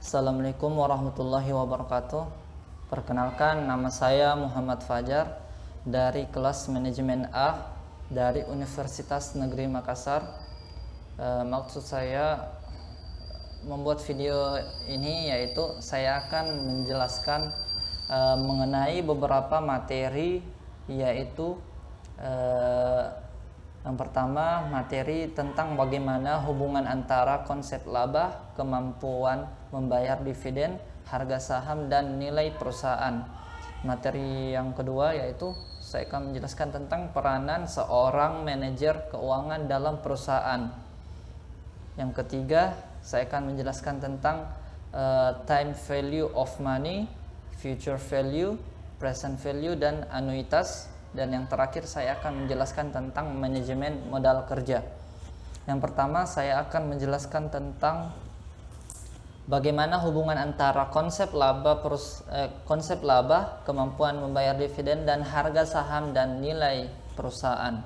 Assalamualaikum warahmatullahi wabarakatuh. Perkenalkan, nama saya Muhammad Fajar dari kelas Manajemen A dari Universitas Negeri Makassar. Maksud saya membuat video ini yaitu saya akan menjelaskan mengenai beberapa materi, yaitu yang pertama, materi tentang bagaimana hubungan antara konsep laba, kemampuan membayar dividen, harga saham, dan nilai perusahaan. Materi yang kedua yaitu saya akan menjelaskan tentang peranan seorang manajer keuangan dalam perusahaan. Yang ketiga, saya akan menjelaskan tentang time value of money, future value, present value, dan anuitas. Dan yang terakhir, saya akan menjelaskan tentang manajemen modal kerja. Yang pertama, saya akan menjelaskan tentang bagaimana hubungan antara konsep laba, kemampuan membayar dividen, dan harga saham dan nilai perusahaan.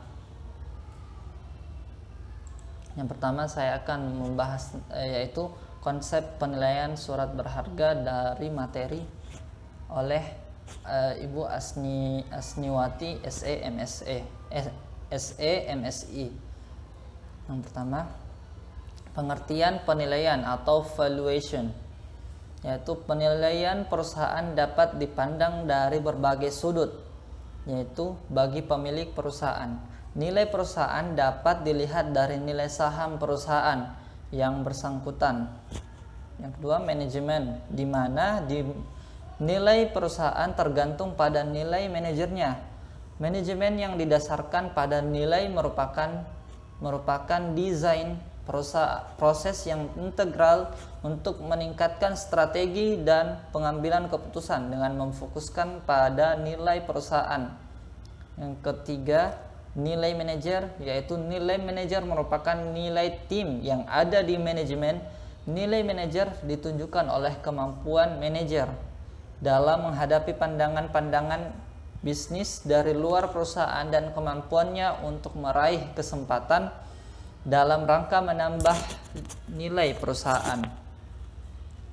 Yang pertama, saya akan membahas yaitu konsep penilaian surat berharga dari materi oleh Ibu Asniwati SEMSI. Yang pertama, pengertian penilaian atau valuation, yaitu penilaian perusahaan dapat dipandang dari berbagai sudut, yaitu bagi pemilik perusahaan. Nilai perusahaan dapat dilihat dari nilai saham perusahaan yang bersangkutan. Yang kedua, manajemen, di mana nilai perusahaan tergantung pada nilai manajernya. Manajemen yang didasarkan pada nilai merupakan desain proses yang integral untuk meningkatkan strategi dan pengambilan keputusan dengan memfokuskan pada nilai perusahaan. Yang ketiga, nilai manajer, yaitu nilai manajer merupakan nilai tim yang ada di manajemen. Nilai manajer ditunjukkan oleh kemampuan manajer dalam menghadapi pandangan-pandangan bisnis dari luar perusahaan dan kemampuannya untuk meraih kesempatan dalam rangka menambah nilai perusahaan.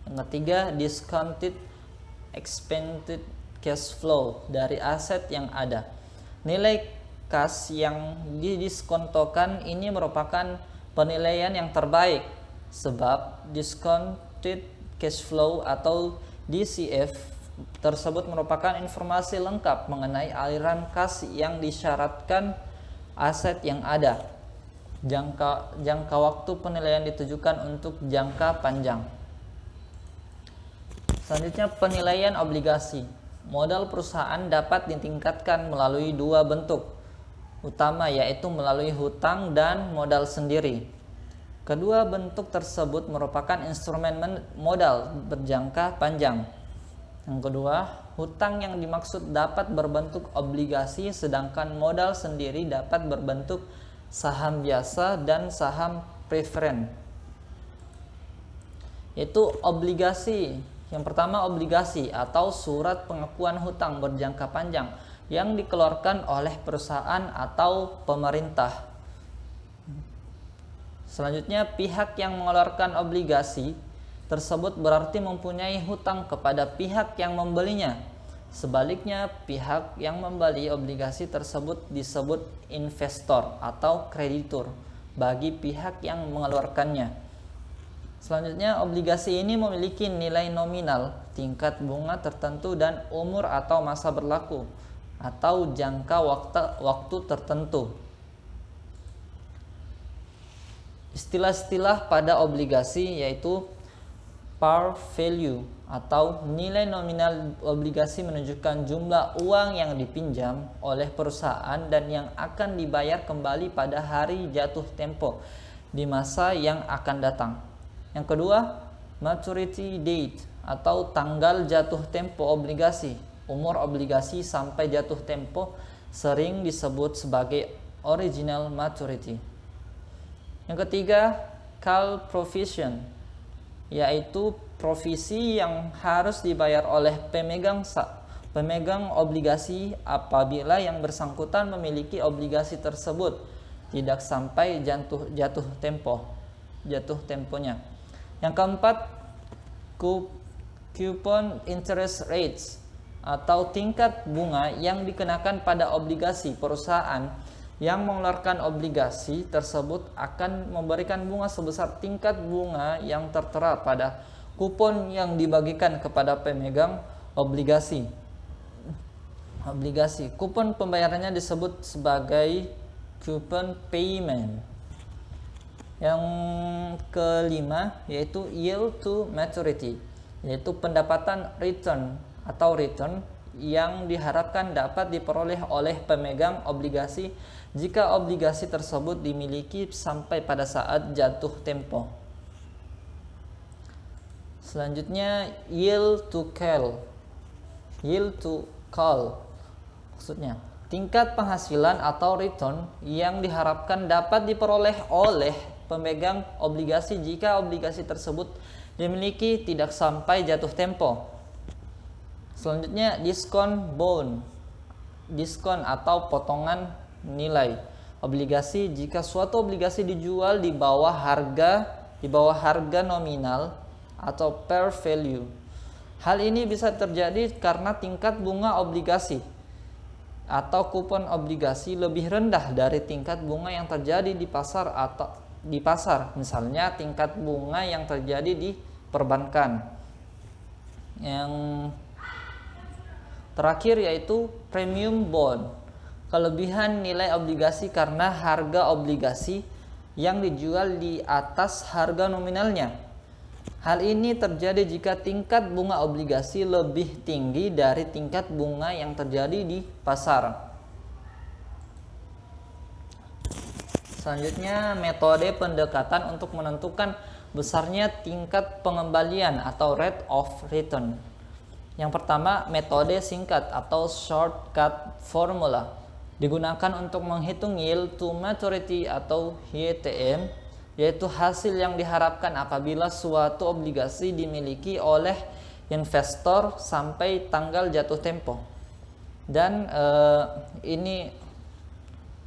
Yang ketiga, discounted expected cash flow dari aset yang ada. Nilai kas yang didiskontokan ini merupakan penilaian yang terbaik, sebab discounted cash flow atau DCF tersebut merupakan informasi lengkap mengenai aliran kas yang disyaratkan aset yang ada. Jangka waktu penilaian ditujukan untuk jangka panjang. Selanjutnya, penilaian obligasi. Modal perusahaan dapat ditingkatkan melalui dua bentuk utama, yaitu melalui hutang dan modal sendiri. Kedua bentuk tersebut merupakan instrumen modal berjangka panjang. Yang kedua, hutang yang dimaksud dapat berbentuk obligasi, sedangkan modal sendiri dapat berbentuk saham biasa dan saham preferen. Yaitu obligasi. Yang pertama, obligasi atau surat pengakuan hutang berjangka panjang yang dikeluarkan oleh perusahaan atau pemerintah. Selanjutnya, pihak yang mengeluarkan obligasi tersebut berarti mempunyai hutang kepada pihak yang membelinya. Sebaliknya, pihak yang membeli obligasi tersebut disebut investor atau kreditur bagi pihak yang mengeluarkannya. Selanjutnya, obligasi ini memiliki nilai nominal, tingkat bunga tertentu, dan umur atau masa berlaku atau jangka waktu tertentu. Istilah-istilah pada obligasi yaitu par value atau nilai nominal obligasi menunjukkan jumlah uang yang dipinjam oleh perusahaan dan yang akan dibayar kembali pada hari jatuh tempo di masa yang akan datang. Yang kedua, maturity date atau tanggal jatuh tempo obligasi. Umur obligasi sampai jatuh tempo sering disebut sebagai original maturity. Yang ketiga, call provision, yaitu provisi yang harus dibayar oleh pemegang obligasi apabila yang bersangkutan memiliki obligasi tersebut tidak sampai jatuh temponya. Yang keempat, coupon interest rates atau tingkat bunga yang dikenakan pada obligasi. Perusahaan yang mengeluarkan obligasi tersebut akan memberikan bunga sebesar tingkat bunga yang tertera pada kupon yang dibagikan kepada pemegang obligasi. Kupon pembayarannya disebut sebagai coupon payment. Yang kelima yaitu yield to maturity, yaitu pendapatan return yang diharapkan dapat diperoleh oleh pemegang obligasi jika obligasi tersebut dimiliki sampai pada saat jatuh tempo. Selanjutnya yield to call. Maksudnya tingkat penghasilan atau return yang diharapkan dapat diperoleh oleh pemegang obligasi jika obligasi tersebut dimiliki tidak sampai jatuh tempo. Selanjutnya diskon atau potongan nilai obligasi jika suatu obligasi dijual di bawah harga nominal atau par value. Hal ini bisa terjadi karena tingkat bunga obligasi atau kupon obligasi lebih rendah dari tingkat bunga yang terjadi di pasar, misalnya tingkat bunga yang terjadi di perbankan. Yang terakhir yaitu premium bond, kelebihan nilai obligasi karena harga obligasi yang dijual di atas harga nominalnya. Hal ini terjadi jika tingkat bunga obligasi lebih tinggi dari tingkat bunga yang terjadi di pasar. Selanjutnya, metode pendekatan untuk menentukan besarnya tingkat pengembalian atau rate of return. Yang pertama, metode singkat atau shortcut formula digunakan untuk menghitung yield to maturity atau YTM, yaitu hasil yang diharapkan apabila suatu obligasi dimiliki oleh investor sampai tanggal jatuh tempo. Dan ini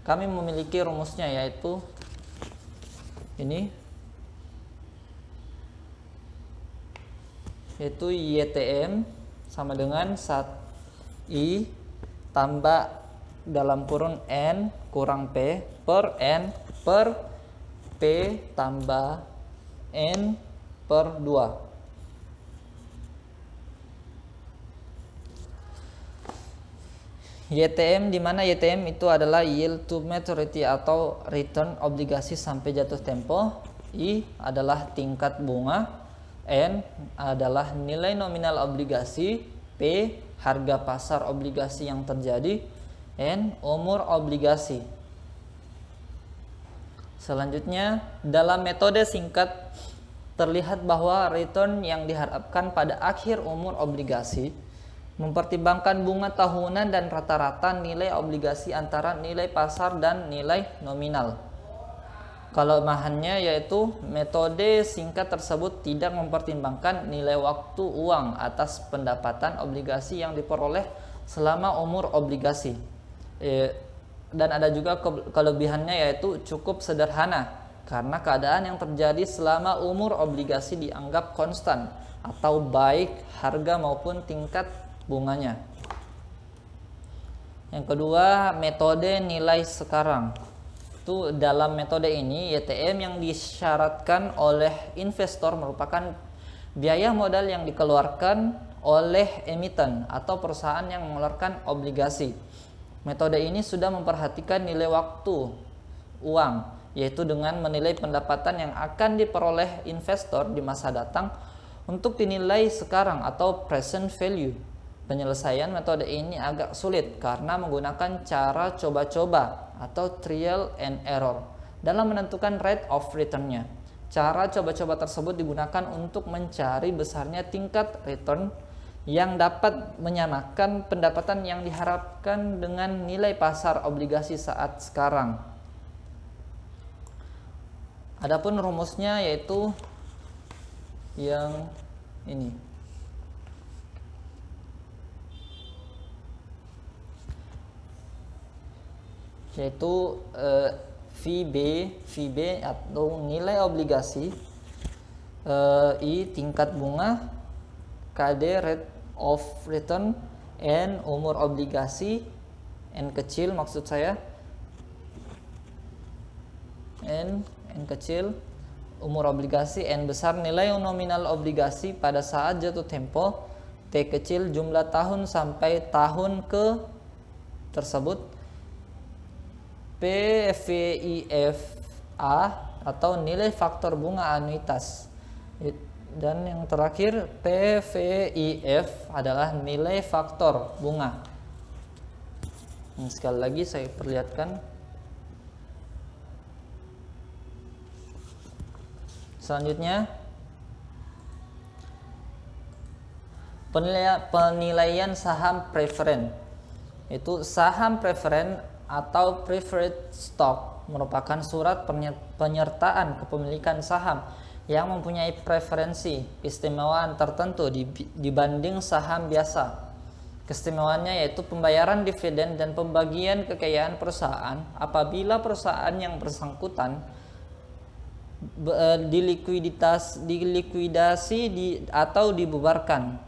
kami memiliki rumusnya, yaitu YTM sama dengan I tambah dalam kurung N kurang P per N per P tambah N per 2. YTM, di mana YTM itu adalah yield to maturity atau return obligasi sampai jatuh tempo. I adalah tingkat bunga, N adalah nilai nominal obligasi, P harga pasar obligasi yang terjadi, N umur obligasi. Selanjutnya, dalam metode singkat terlihat bahwa return yang diharapkan pada akhir umur obligasi mempertimbangkan bunga tahunan dan rata-rata nilai obligasi antara nilai pasar dan nilai nominal. Kelemahannya yaitu metode singkat tersebut tidak mempertimbangkan nilai waktu uang atas pendapatan obligasi yang diperoleh selama umur obligasi. Dan ada juga kelebihannya yaitu cukup sederhana karena keadaan yang terjadi selama umur obligasi dianggap konstan atau baik harga maupun tingkat bunganya. Yang kedua, metode nilai sekarang. Itu dalam metode ini YTM yang disyaratkan oleh investor merupakan biaya modal yang dikeluarkan oleh emiten atau perusahaan yang mengeluarkan obligasi. Metode ini sudah memperhatikan nilai waktu uang, yaitu dengan menilai pendapatan yang akan diperoleh investor di masa datang untuk dinilai sekarang atau present value. Penyelesaian metode ini agak sulit karena menggunakan cara coba-coba atau trial and error dalam menentukan rate of return-nya. Cara coba-coba tersebut digunakan untuk mencari besarnya tingkat return yang dapat menyamakan pendapatan yang diharapkan dengan nilai pasar obligasi saat sekarang. Adapun rumusnya yaitu yang ini. Yaitu VB atau nilai obligasi, I tingkat bunga, KD rate of return, N umur obligasi, N kecil maksud saya, N kecil umur obligasi, N besar nilai nominal obligasi pada saat jatuh tempo, T kecil jumlah tahun sampai tahun ke tersebut, PVIFA atau nilai faktor bunga anuitas, dan yang terakhir PVIF adalah nilai faktor bunga. Sekali lagi saya perlihatkan. Selanjutnya penilaian saham preferen. Itu saham preferen atau preferred stock merupakan surat penyertaan kepemilikan saham yang mempunyai preferensi keistimewaan tertentu dibanding saham biasa. Keistimewanya yaitu pembayaran dividen dan pembagian kekayaan perusahaan apabila perusahaan yang bersangkutan dilikuidasi atau dibubarkan.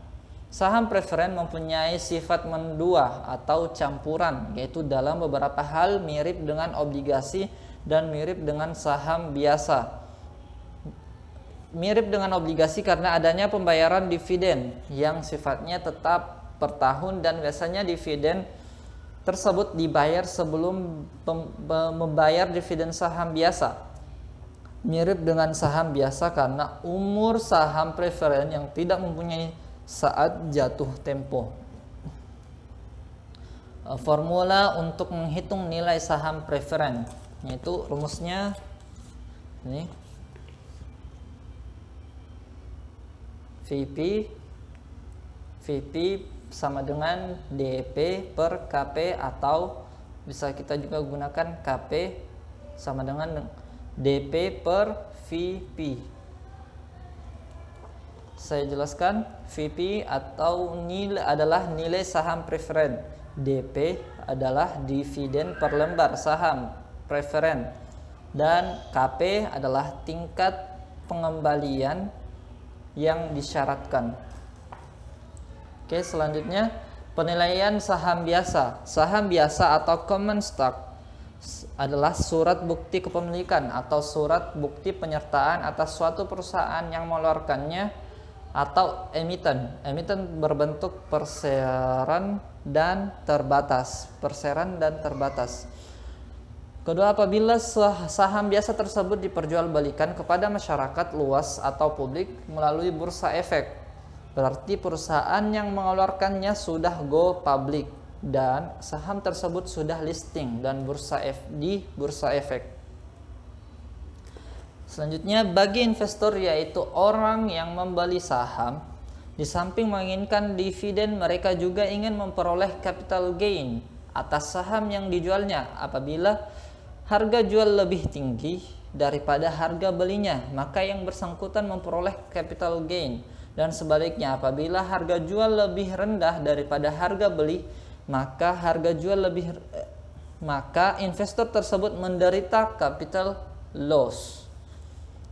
Saham preferen mempunyai sifat mendua atau campuran, yaitu dalam beberapa hal mirip dengan obligasi dan mirip dengan saham biasa. Mirip dengan obligasi karena adanya pembayaran dividen yang sifatnya tetap per tahun dan biasanya dividen tersebut dibayar sebelum membayar dividen saham biasa. Mirip dengan saham biasa karena umur saham preferen yang tidak mempunyai saat jatuh tempo. Formula untuk menghitung nilai saham preferen yaitu rumusnya ini. VP sama dengan DP per KP atau bisa kita juga gunakan KP sama dengan DP per VP. Saya jelaskan, VP atau nilai adalah nilai saham preferen, DP adalah dividen per lembar saham preferen, dan KP adalah tingkat pengembalian yang disyaratkan. Oke, selanjutnya penilaian saham biasa. Saham biasa atau common stock adalah surat bukti kepemilikan atau surat bukti penyertaan atas suatu perusahaan yang mengeluarkannya atau emiten. Emiten berbentuk perseran dan terbatas. Kedua, apabila saham biasa tersebut diperjualbelikan kepada masyarakat luas atau publik melalui bursa efek, berarti perusahaan yang mengeluarkannya sudah go public dan saham tersebut sudah listing dan di bursa efek. Selanjutnya, bagi investor yaitu orang yang membeli saham, di samping menginginkan dividen, mereka juga ingin memperoleh capital gain atas saham yang dijualnya. Apabila harga jual lebih tinggi daripada harga belinya, maka yang bersangkutan memperoleh capital gain, dan sebaliknya apabila harga jual lebih rendah daripada harga beli, maka maka investor tersebut menderita capital loss.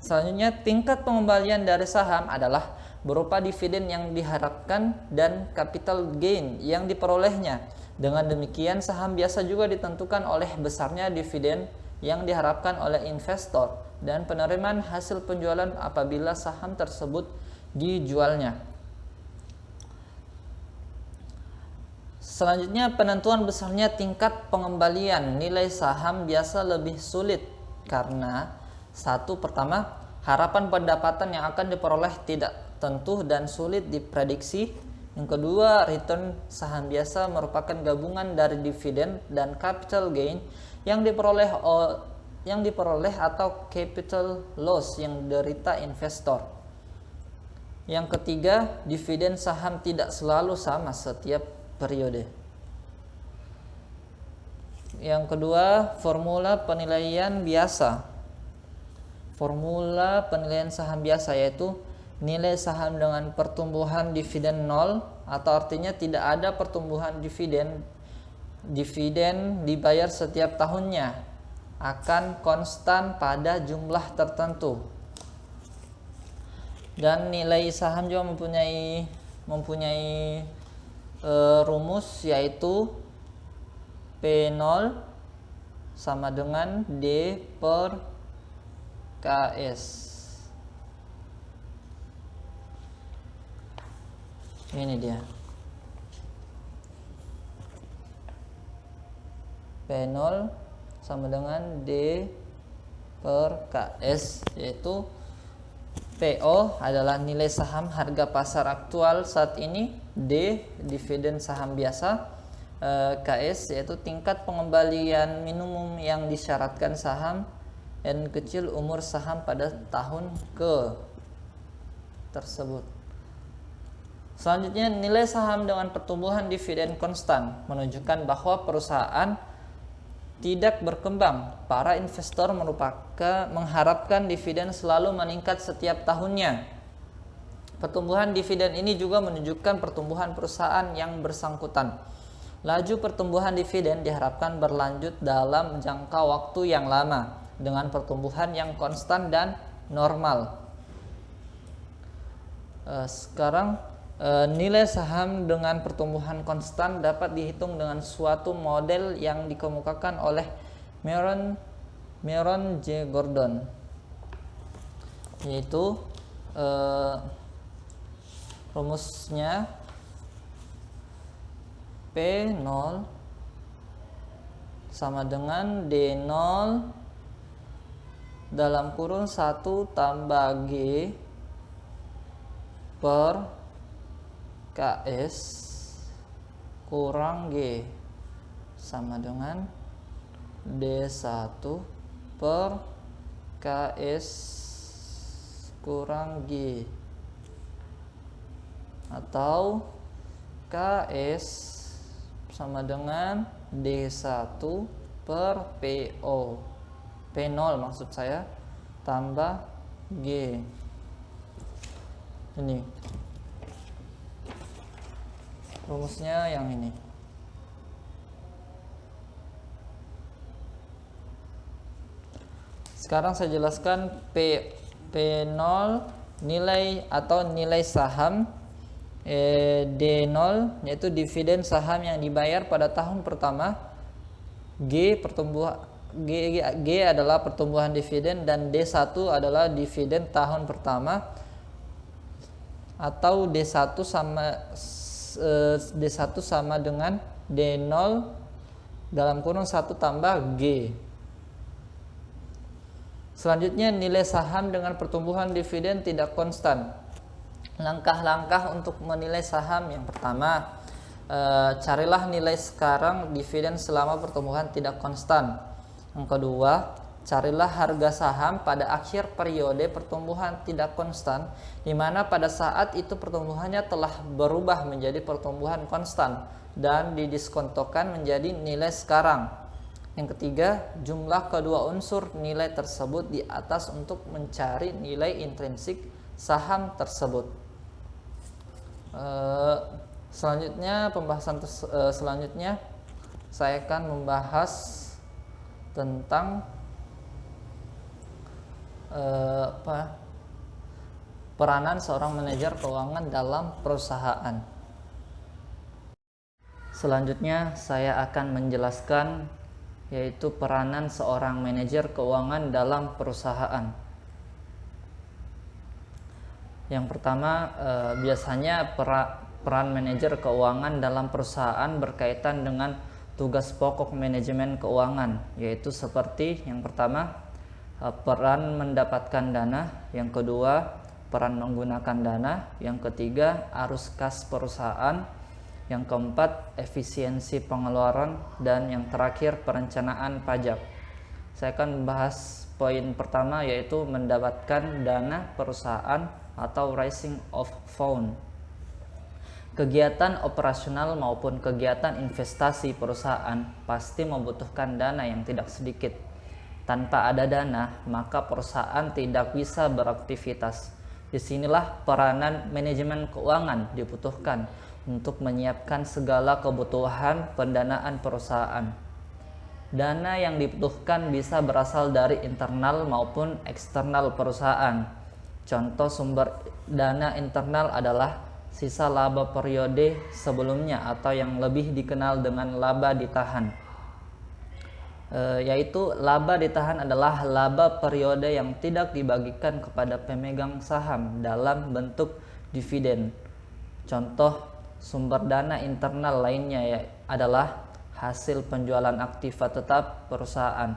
Selanjutnya, tingkat pengembalian dari saham adalah berupa dividen yang diharapkan dan capital gain yang diperolehnya. Dengan demikian, saham biasa juga ditentukan oleh besarnya dividen yang diharapkan oleh investor dan penerimaan hasil penjualan apabila saham tersebut dijualnya. Selanjutnya, penentuan besarnya tingkat pengembalian nilai saham biasa lebih sulit karena pertama, harapan pendapatan yang akan diperoleh tidak tentu dan sulit diprediksi. Yang kedua, return saham biasa merupakan gabungan dari dividen dan capital gain yang diperoleh atau capital loss yang diderita investor. Yang ketiga, dividen saham tidak selalu sama setiap periode. Yang kedua, formula penilaian biasa. Formula penilaian saham biasa yaitu nilai saham dengan pertumbuhan dividen 0, atau artinya tidak ada pertumbuhan dividen. Dividen dibayar setiap tahunnya akan konstan pada jumlah tertentu. Dan nilai saham juga mempunyai mempunyai rumus, yaitu P0 sama dengan D per KS. Ini dia. P0 sama dengan D per KS, yaitu PO adalah nilai saham harga pasar aktual saat ini, D dividen saham biasa, KS yaitu tingkat pengembalian minimum yang disyaratkan saham, N kecil umur saham pada tahun ke tersebut. Selanjutnya, nilai saham dengan pertumbuhan dividen konstan menunjukkan bahwa perusahaan tidak berkembang. Para investor mengharapkan dividen selalu meningkat setiap tahunnya. Pertumbuhan dividen ini juga menunjukkan pertumbuhan perusahaan yang bersangkutan. Laju pertumbuhan dividen diharapkan berlanjut dalam jangka waktu yang lama dengan pertumbuhan yang konstan dan normal. Sekarang nilai saham dengan pertumbuhan konstan dapat dihitung dengan suatu model yang dikemukakan oleh Meron J. Gordon, yaitu rumusnya P0 sama dengan D0 dalam kurung 1 tambah G per KS kurang G sama dengan D1 per KS kurang G, atau KS sama dengan D1 per PO, P0 maksud saya, tambah G. Ini rumusnya yang ini. Sekarang saya jelaskan P0 nilai atau nilai saham, D0 yaitu dividen saham yang dibayar pada tahun pertama, G adalah pertumbuhan dividen, dan D1 adalah dividen tahun pertama, atau D1 sama dengan D0 dalam kurung 1 tambah G. Selanjutnya, nilai saham dengan pertumbuhan dividen tidak konstan. Langkah-langkah untuk menilai saham: yang pertama, carilah nilai sekarang dividen selama pertumbuhan tidak konstan. Yang kedua, carilah harga saham pada akhir periode pertumbuhan tidak konstan, di mana pada saat itu pertumbuhannya telah berubah menjadi pertumbuhan konstan dan didiskontokan menjadi nilai sekarang. Yang ketiga, jumlah kedua unsur nilai tersebut di atas untuk mencari nilai intrinsik saham tersebut. Selanjutnya, selanjutnya saya akan membahas tentang peranan seorang manajer keuangan dalam perusahaan. Selanjutnya saya akan menjelaskan yaitu peranan seorang manajer keuangan dalam perusahaan. Yang pertama, biasanya peran manajer keuangan dalam perusahaan berkaitan dengan tugas pokok manajemen keuangan, yaitu seperti yang pertama, peran mendapatkan dana, yang kedua, peran menggunakan dana, yang ketiga, arus kas perusahaan, yang keempat, efisiensi pengeluaran, dan yang terakhir, perencanaan pajak. Saya akan membahas poin pertama, yaitu mendapatkan dana perusahaan atau raising of fund. Kegiatan operasional maupun kegiatan investasi perusahaan pasti membutuhkan dana yang tidak sedikit. Tanpa ada dana, maka perusahaan tidak bisa beraktivitas. Disinilah peranan manajemen keuangan dibutuhkan untuk menyiapkan segala kebutuhan pendanaan perusahaan. Dana yang dibutuhkan bisa berasal dari internal maupun eksternal perusahaan. Contoh sumber dana internal adalah sisa laba periode sebelumnya atau yang lebih dikenal dengan laba ditahan. Yaitu laba ditahan adalah laba periode yang tidak dibagikan kepada pemegang saham dalam bentuk dividen. Contoh sumber dana internal lainnya adalah hasil penjualan aktiva tetap perusahaan.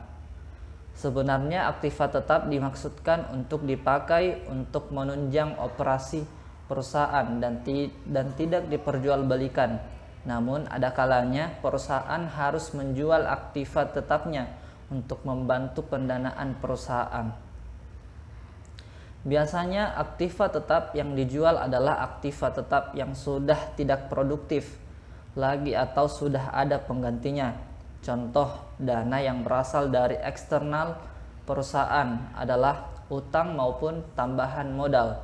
Sebenarnya aktiva tetap dimaksudkan untuk dipakai untuk menunjang operasi perusahaan dan tidak diperjualbelikan. Namun ada kalanya perusahaan harus menjual aktiva tetapnya untuk membantu pendanaan perusahaan. Biasanya aktiva tetap yang dijual adalah aktiva tetap yang sudah tidak produktif lagi atau sudah ada penggantinya. Contoh dana yang berasal dari eksternal perusahaan adalah utang maupun tambahan modal.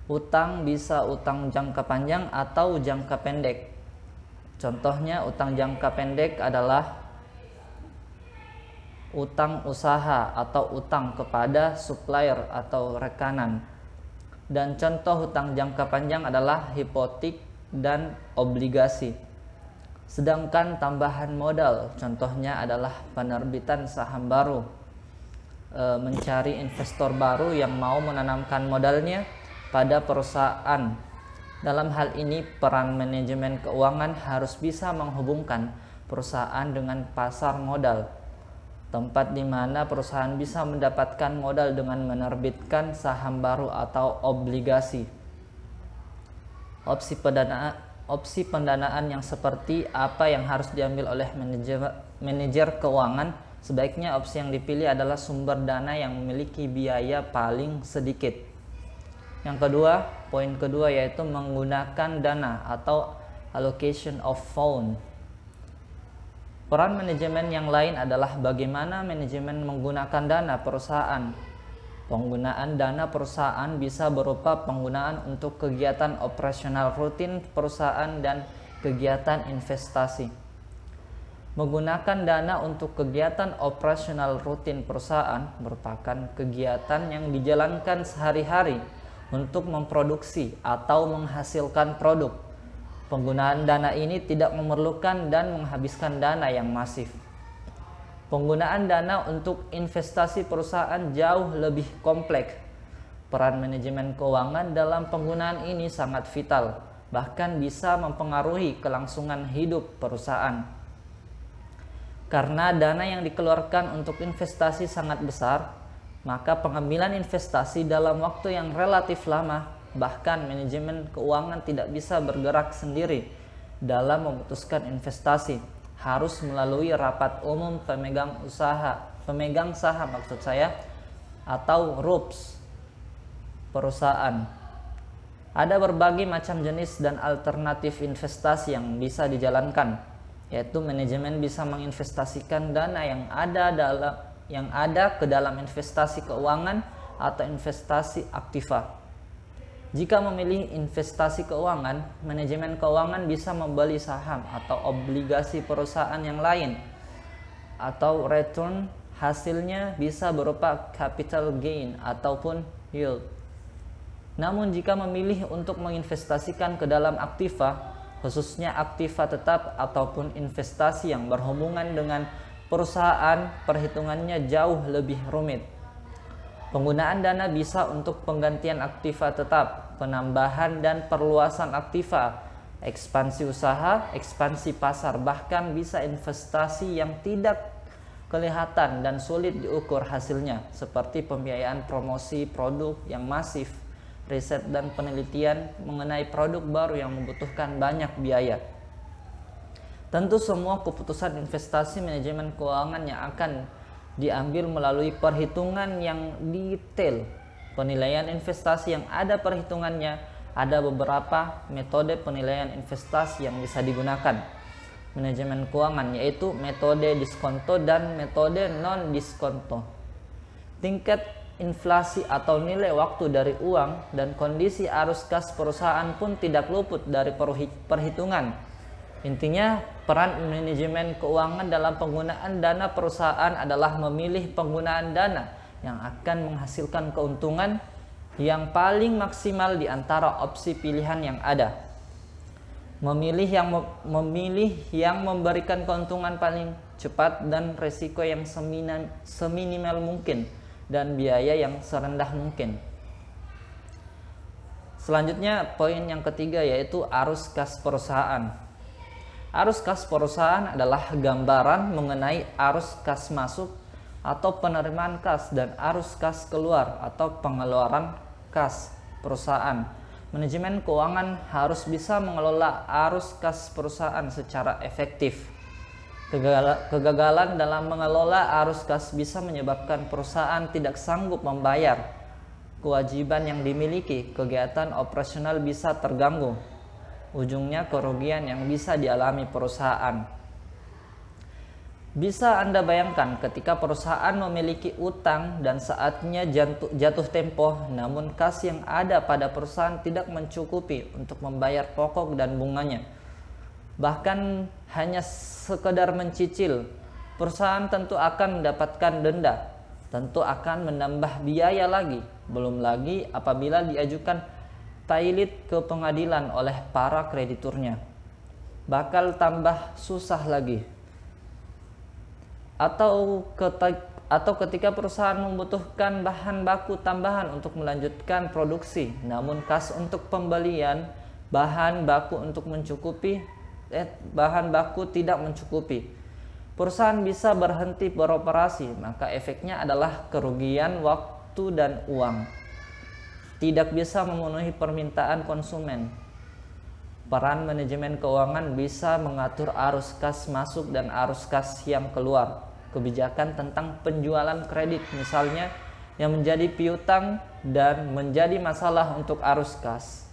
Utang bisa utang jangka panjang atau jangka pendek. Contohnya utang jangka pendek adalah utang usaha atau utang kepada supplier atau rekanan. Dan contoh utang jangka panjang adalah hipotek dan obligasi. Sedangkan tambahan modal contohnya adalah penerbitan saham baru, mencari investor baru yang mau menanamkan modalnya pada perusahaan. Dalam hal ini peran manajemen keuangan harus bisa menghubungkan perusahaan dengan pasar modal, tempat di mana perusahaan bisa mendapatkan modal dengan menerbitkan saham baru atau obligasi. Opsi pendanaan yang seperti apa yang harus diambil oleh manajer keuangan? Sebaiknya opsi yang dipilih adalah sumber dana yang memiliki biaya paling sedikit. Yang kedua, poin kedua yaitu menggunakan dana atau allocation of fund. Peran manajemen yang lain adalah bagaimana manajemen menggunakan dana perusahaan. Penggunaan dana perusahaan bisa berupa penggunaan untuk kegiatan operasional rutin perusahaan dan kegiatan investasi. Menggunakan dana untuk kegiatan operasional rutin perusahaan merupakan kegiatan yang dijalankan sehari-hari untuk memproduksi atau menghasilkan produk. Penggunaan dana ini tidak memerlukan dan menghabiskan dana yang masif. Penggunaan dana untuk investasi perusahaan jauh lebih kompleks. Peran manajemen keuangan dalam penggunaan ini sangat vital, bahkan bisa mempengaruhi kelangsungan hidup perusahaan. Karena dana yang dikeluarkan untuk investasi sangat besar, maka pengambilan investasi dalam waktu yang relatif lama, bahkan manajemen keuangan tidak bisa bergerak sendiri dalam memutuskan investasi, harus melalui rapat umum pemegang saham atau RUPS perusahaan. Ada berbagai macam jenis dan alternatif investasi yang bisa dijalankan, yaitu manajemen bisa menginvestasikan dana yang ada ke dalam investasi keuangan atau investasi aktiva. Jika memilih investasi keuangan, manajemen keuangan bisa membeli saham atau obligasi perusahaan yang lain, atau return hasilnya bisa berupa capital gain ataupun yield. Namun jika memilih untuk menginvestasikan ke dalam aktiva, khususnya aktiva tetap ataupun investasi yang berhubungan dengan perusahaan, perhitungannya jauh lebih rumit. Penggunaan dana bisa untuk penggantian aktiva tetap, penambahan dan perluasan aktiva, ekspansi usaha, ekspansi pasar, bahkan bisa investasi yang tidak kelihatan dan sulit diukur hasilnya, seperti pembiayaan promosi produk yang masif, riset dan penelitian mengenai produk baru yang membutuhkan banyak biaya. Tentu semua keputusan investasi manajemen keuangan yang akan diambil melalui perhitungan yang detail. Penilaian investasi yang ada perhitungannya, ada beberapa metode penilaian investasi yang bisa digunakan manajemen keuangan, yaitu metode diskonto dan metode non-diskonto. Tingkat inflasi atau nilai waktu dari uang dan kondisi arus kas perusahaan pun tidak luput dari perhitungan. Intinya, peran manajemen keuangan dalam penggunaan dana perusahaan adalah memilih penggunaan dana yang akan menghasilkan keuntungan yang paling maksimal di antara opsi pilihan yang ada. Memilih yang memberikan keuntungan paling cepat dan resiko yang seminimal mungkin dan biaya yang serendah mungkin. Selanjutnya poin yang ketiga yaitu arus kas perusahaan. Arus kas perusahaan adalah gambaran mengenai arus kas masuk atau penerimaan kas dan arus kas keluar atau pengeluaran kas perusahaan. Manajemen keuangan harus bisa mengelola arus kas perusahaan secara efektif. Kegagalan dalam mengelola arus kas bisa menyebabkan perusahaan tidak sanggup membayar kewajiban yang dimiliki, kegiatan operasional bisa terganggu. Ujungnya kerugian yang bisa dialami perusahaan. Bisa Anda bayangkan ketika perusahaan memiliki utang dan saatnya jatuh tempo, namun kas yang ada pada perusahaan tidak mencukupi untuk membayar pokok dan bunganya. Bahkan hanya sekedar mencicil, perusahaan tentu akan mendapatkan denda, tentu akan menambah biaya lagi, belum lagi apabila diajukan tailit ke pengadilan oleh para krediturnya. Bakal tambah susah lagi. Atau ketika perusahaan membutuhkan bahan baku tambahan untuk melanjutkan produksi, namun kas untuk pembelian bahan baku tidak mencukupi. Perusahaan bisa berhenti beroperasi, maka efeknya adalah kerugian waktu dan uang. Tidak bisa memenuhi permintaan konsumen. Peran manajemen keuangan bisa mengatur arus kas masuk dan arus kas yang keluar. Kebijakan tentang penjualan kredit misalnya yang menjadi piutang dan menjadi masalah untuk arus kas,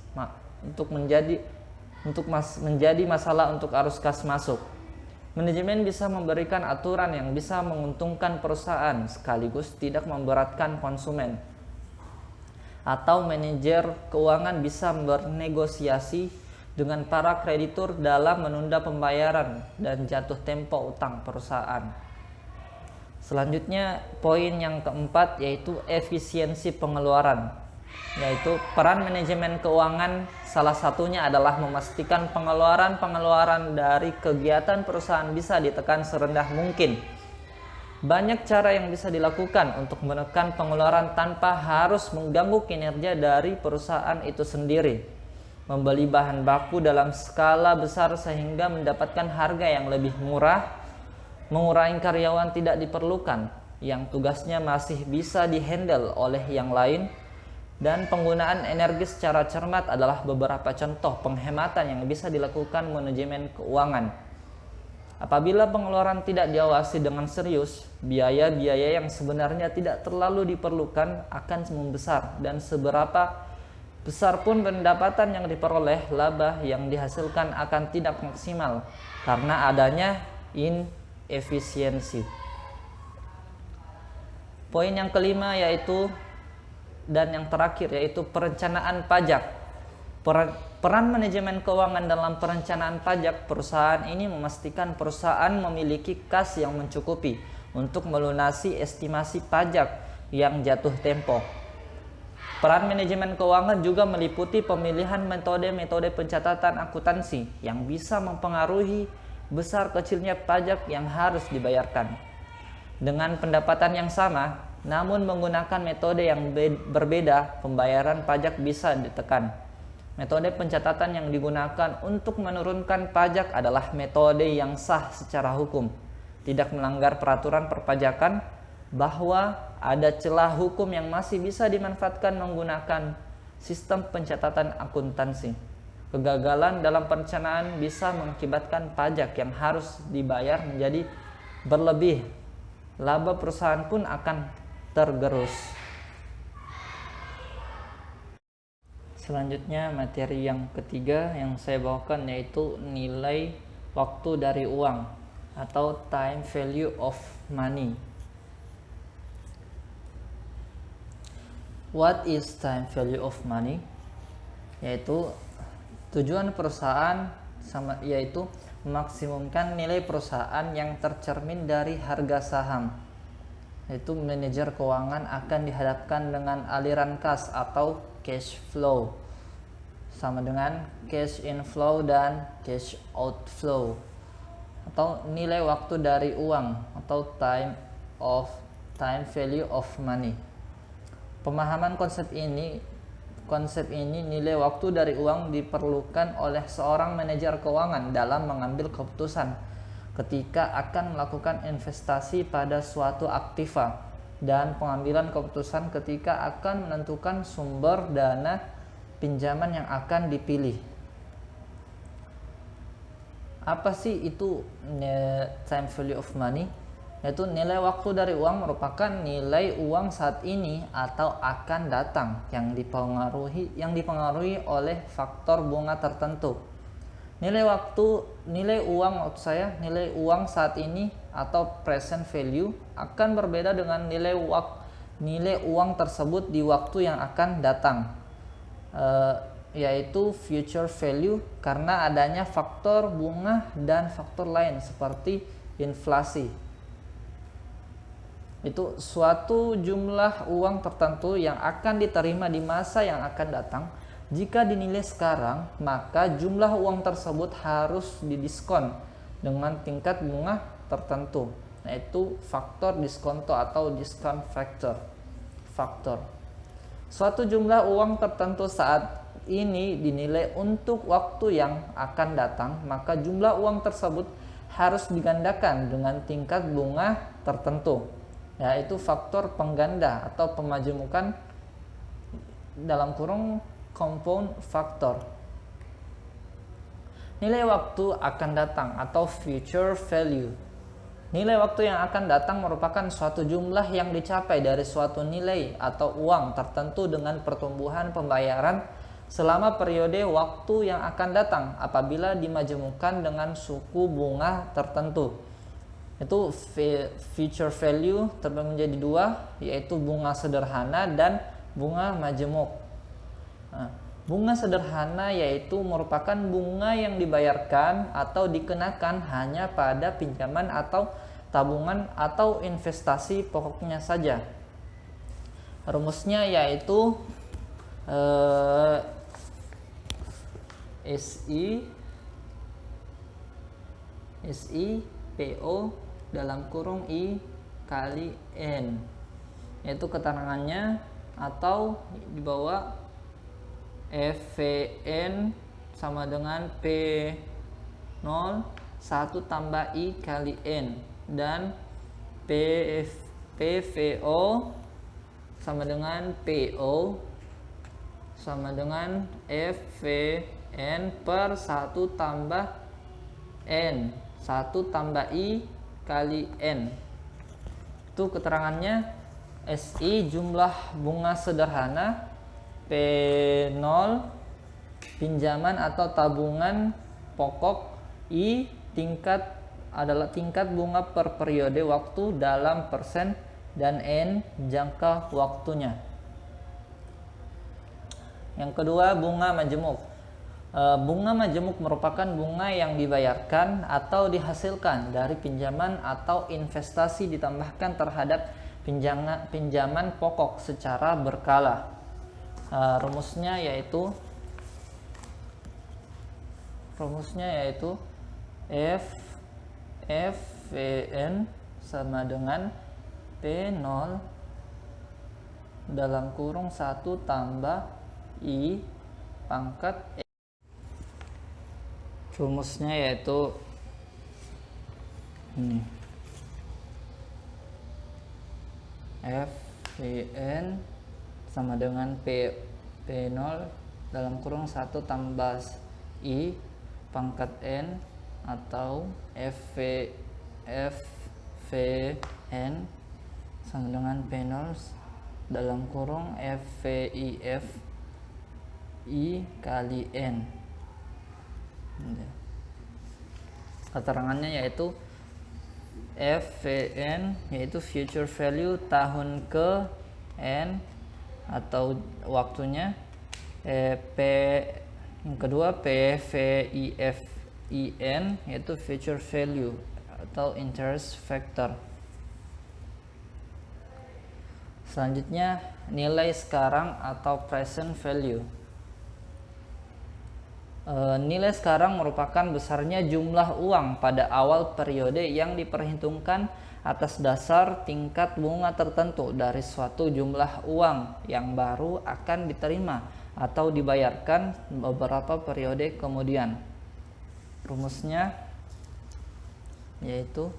menjadi masalah untuk arus kas masuk. Manajemen bisa memberikan aturan yang bisa menguntungkan perusahaan sekaligus tidak memberatkan konsumen. Atau manajer keuangan bisa bernegosiasi dengan para kreditur dalam menunda pembayaran dan jatuh tempo utang perusahaan. Selanjutnya poin yang keempat yaitu efisiensi pengeluaran, yaitu peran manajemen keuangan salah satunya adalah memastikan pengeluaran dari kegiatan perusahaan bisa ditekan serendah mungkin. Banyak cara yang bisa dilakukan untuk menekan pengeluaran tanpa harus mengganggu kinerja dari perusahaan itu sendiri. Membeli bahan baku dalam skala besar sehingga mendapatkan harga yang lebih murah, mengurangi karyawan tidak diperlukan yang tugasnya masih bisa dihandle oleh yang lain, dan penggunaan energi secara cermat adalah beberapa contoh penghematan yang bisa dilakukan manajemen keuangan. Apabila pengeluaran tidak diawasi dengan serius, biaya-biaya yang sebenarnya tidak terlalu diperlukan akan membesar, dan seberapa besar pun pendapatan yang diperoleh, laba yang dihasilkan akan tidak maksimal karena adanya inefisiensi. Poin yang kelima dan yang terakhir yaitu perencanaan pajak. Peran manajemen keuangan dalam perencanaan pajak perusahaan ini memastikan perusahaan memiliki kas yang mencukupi untuk melunasi estimasi pajak yang jatuh tempo. Peran manajemen keuangan juga meliputi pemilihan metode-metode pencatatan akuntansi yang bisa mempengaruhi besar kecilnya pajak yang harus dibayarkan. Dengan pendapatan yang sama, namun menggunakan metode yang berbeda, pembayaran pajak bisa ditekan. Metode pencatatan yang digunakan untuk menurunkan pajak adalah metode yang sah secara hukum, tidak melanggar peraturan perpajakan, bahwa ada celah hukum yang masih bisa dimanfaatkan menggunakan sistem pencatatan akuntansi. Kegagalan dalam perencanaan bisa mengakibatkan pajak yang harus dibayar menjadi berlebih. Laba perusahaan pun akan tergerus. Selanjutnya materi yang ketiga yang saya bawakan yaitu nilai waktu dari uang atau time value of money. What is time value of money? Yaitu tujuan perusahaan yaitu memaksimumkan nilai perusahaan yang tercermin dari harga saham. yaitu manajer keuangan akan dihadapkan dengan aliran kas atau cash flow, sama dengan cash inflow dan cash outflow, atau nilai waktu dari uang atau time value of money. Pemahaman konsep ini nilai waktu dari uang diperlukan oleh seorang manajer keuangan dalam mengambil keputusan ketika akan melakukan investasi pada suatu aktiva dan pengambilan keputusan ketika akan menentukan sumber dana pinjaman yang akan dipilih. Apa sih itu time value of money? Yaitu nilai waktu dari uang merupakan nilai uang saat ini atau akan datang yang dipengaruhi oleh faktor bunga tertentu. Nilai uang saat ini atau present value akan berbeda dengan nilai uang tersebut di waktu yang akan datang, yaitu future value, karena adanya faktor bunga dan faktor lain seperti inflasi. Itu suatu jumlah uang tertentu yang akan diterima di masa yang akan datang. Jika dinilai sekarang, maka jumlah uang tersebut harus didiskon dengan tingkat bunga tertentu, yaitu faktor diskonto atau discount factor. Suatu jumlah uang tertentu saat ini dinilai untuk waktu yang akan datang, maka jumlah uang tersebut harus digandakan dengan tingkat bunga tertentu, yaitu faktor pengganda atau pemajemukan dalam kurung compound factor. Nilai waktu akan datang atau future value. Nilai waktu yang akan datang merupakan suatu jumlah yang dicapai dari suatu nilai atau uang tertentu dengan pertumbuhan pembayaran selama periode waktu yang akan datang apabila dimajemukkan dengan suku bunga tertentu. Itu future value terbagi menjadi dua, yaitu bunga sederhana dan bunga majemuk. Bunga sederhana yaitu merupakan bunga yang dibayarkan atau dikenakan hanya pada pinjaman atau tabungan atau investasi pokoknya saja. Rumusnya yaitu SIPO dalam kurung I kali N, yaitu keterangannya, atau di bawah FVN sama dengan P0 1 tambah I kali N, dan PVO sama dengan PO sama dengan FVN per 1 tambah N, 1 tambah I kali N. Itu keterangannya. SI jumlah bunga sederhana, P0 pinjaman atau tabungan pokok, I adalah tingkat bunga per periode waktu dalam persen, dan N jangka waktunya. Yang kedua, bunga majemuk. Bunga majemuk merupakan bunga yang dibayarkan atau dihasilkan dari pinjaman atau investasi ditambahkan terhadap pinjaman pokok secara berkala. Rumusnya yaitu FVN sama dengan P0 dalam kurung 1 tambah I pangkat E. Rumusnya yaitu ini, FVN sama dengan P0 dalam kurung 1 tambah I pangkat N, atau FVN sama dengan P0 dalam kurung FVIF I kali N. Keterangannya yaitu FVN yaitu future value tahun ke N atau waktunya, yang kedua PVIF IN yaitu future value atau interest factor. Selanjutnya nilai sekarang atau present value. Nilai sekarang merupakan besarnya jumlah uang pada awal periode yang diperhitungkan atas dasar tingkat bunga tertentu dari suatu jumlah uang yang baru akan diterima atau dibayarkan beberapa periode kemudian. Rumusnya yaitu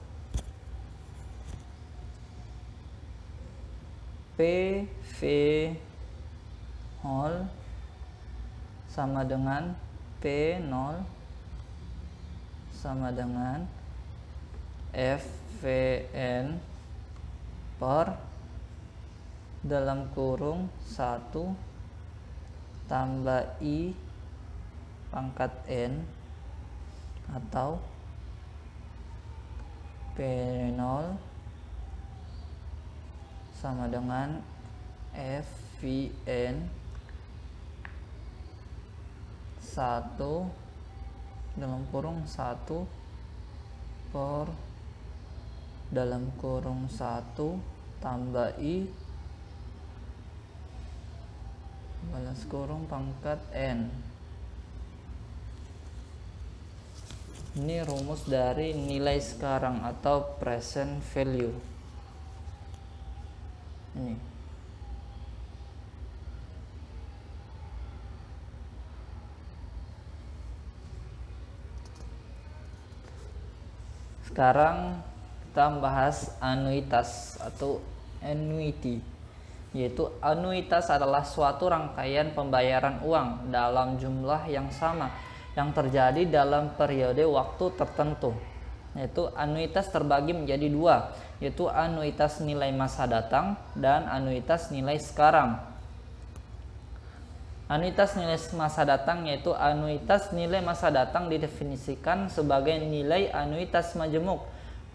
PV whole sama dengan P0 sama dengan FVN per dalam kurung 1 tambah I pangkat N atau P0 sama dengan FVN 1 dalam kurung 1 per dalam kurung 1 tambah I balas kurung pangkat N. Ini rumus dari nilai sekarang atau present value. Ini. Sekarang kita membahas anuitas atau annuity, yaitu anuitas adalah suatu rangkaian pembayaran uang dalam jumlah yang sama yang terjadi dalam periode waktu tertentu. Yaitu anuitas terbagi menjadi dua, yaitu anuitas nilai masa datang dan anuitas nilai sekarang. Anuitas nilai masa datang yaitu anuitas nilai masa datang didefinisikan sebagai nilai anuitas majemuk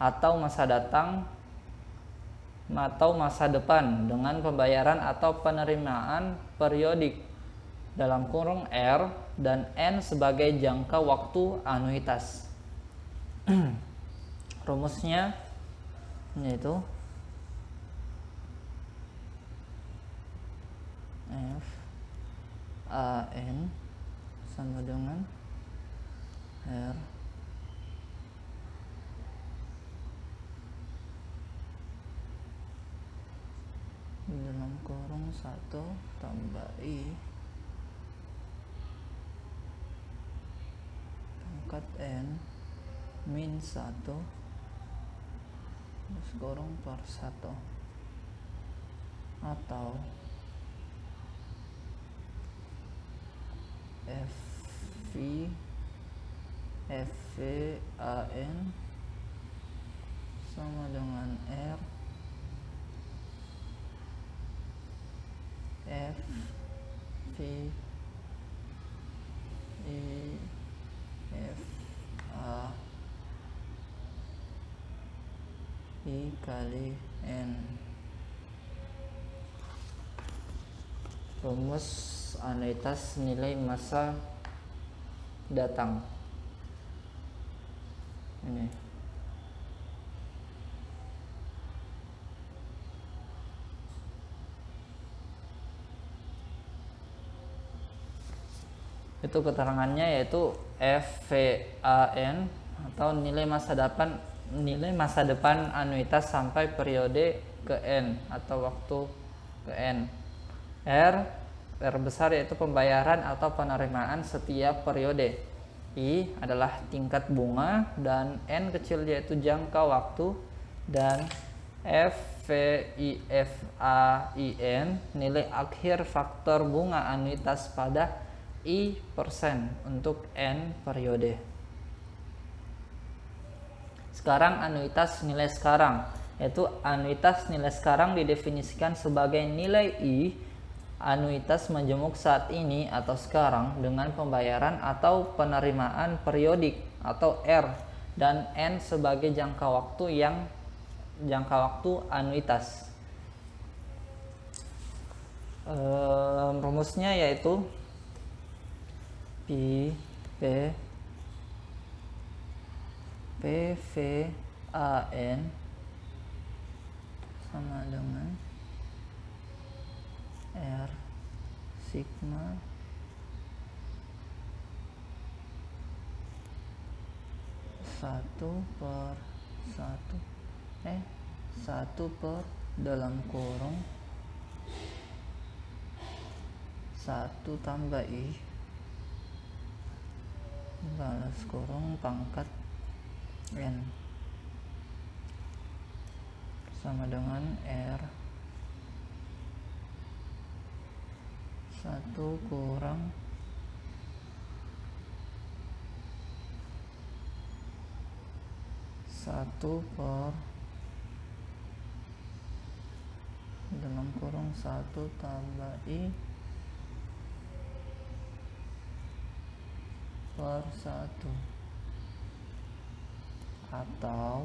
atau masa datang atau masa depan dengan pembayaran atau penerimaan periodik dalam kurung R dan N sebagai jangka waktu anuitas. Rumusnya yaitu F AN sama dengan R dalam kurung 1 tambah I pangkat N min 1 plus kurung per 1 atau FVAN sama dengan R I kali N. Rumus anuitas nilai masa datang ini. Itu keterangannya yaitu FVAN atau nilai masa depan anuitas sampai periode ke N atau waktu ke N. R besar yaitu pembayaran atau penerimaan setiap periode. I adalah tingkat bunga dan N kecil yaitu jangka waktu, dan FVIFAIN nilai akhir faktor bunga anuitas pada I% untuk N periode. Sekarang anuitas nilai sekarang, yaitu anuitas nilai sekarang didefinisikan sebagai nilai I anuitas majemuk saat ini atau sekarang dengan pembayaran atau penerimaan periodik atau R dan N sebagai jangka waktu anuitas. Rumusnya yaitu PVAN sama dengan R sigma satu per dalam kurung 1 tambah I balas kurung pangkat N sama dengan R 1 kurang 1 per dalam kurung 1 tambah I per 1 atau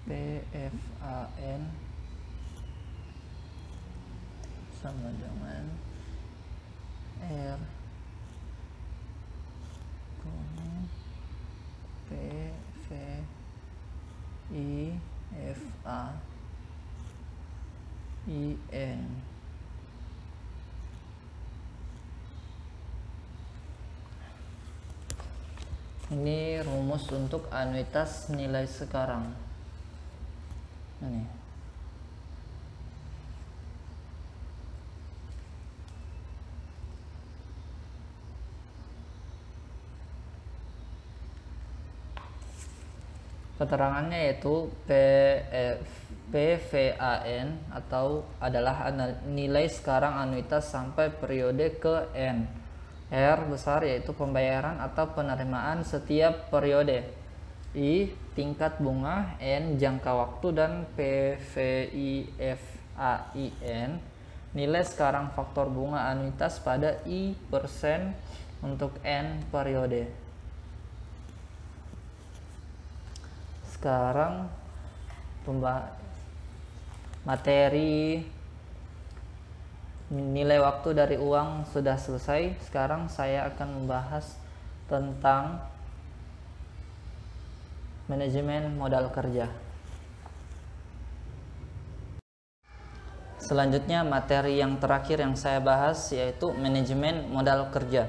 PFAN sama dengan R kurang PVIFA IN. Ini rumus untuk anuitas nilai sekarang. Ini. Keterangannya yaitu PVAN atau adalah nilai sekarang anuitas sampai periode ke N. R besar yaitu pembayaran atau penerimaan setiap periode. I tingkat bunga, N jangka waktu, dan PVIFAIN nilai sekarang faktor bunga anuitas pada I persen untuk N periode. Sekarang materi nilai waktu dari uang sudah selesai. Sekarang saya akan membahas tentang manajemen modal kerja. Selanjutnya materi yang terakhir yang saya bahas yaitu manajemen modal kerja.